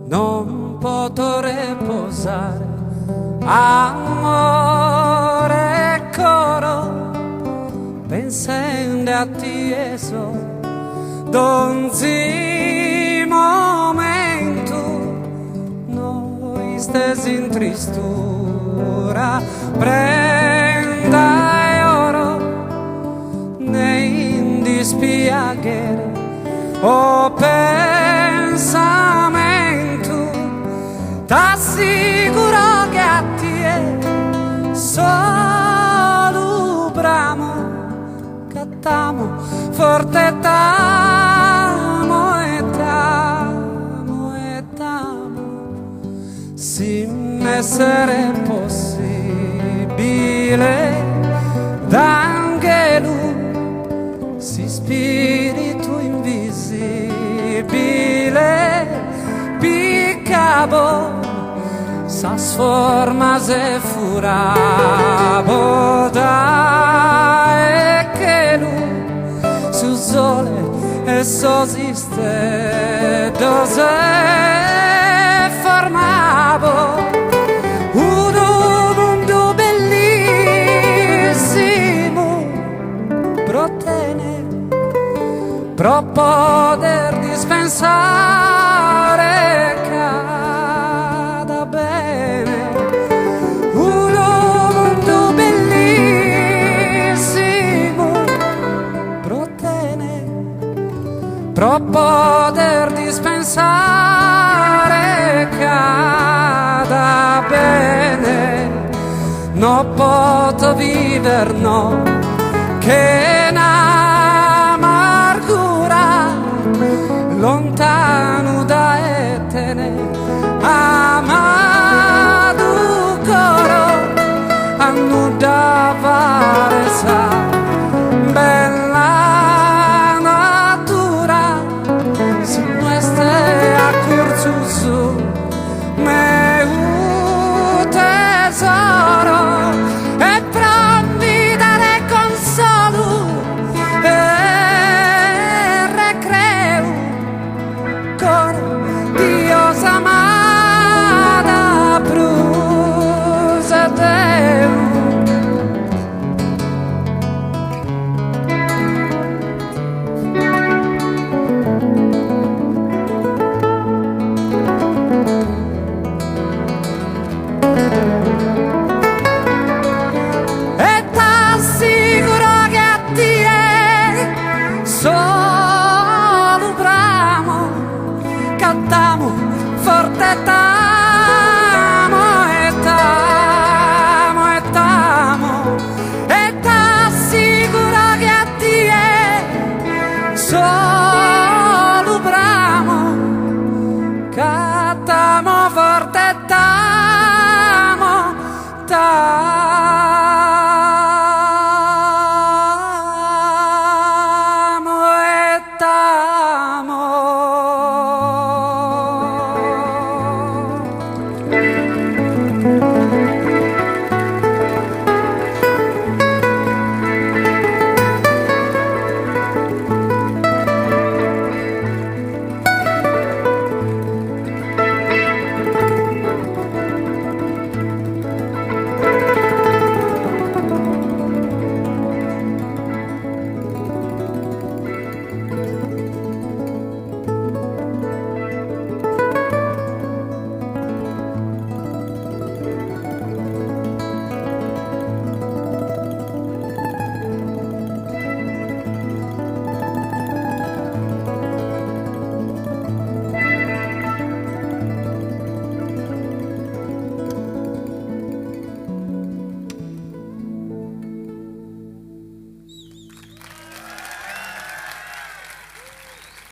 Non potrei posare amore coro pensando a te eso donzi momento noi stesi in tristura prenda e oro nei dispiacere o pensamento t'assicuro che a te solo bramo cattamo forte t'amo e t'amo e t'amo se m'essere possibile d'angelo si spirito invisibile piccabo sa sforma se furabo da e che lui su sole e sosiste dose formabo uno mondo bellissimo protene pro poter dispensare cada bene uno mondo bellissimo protene pro poter dispensare cada bene no posso viver no che n'amargura lontano da etene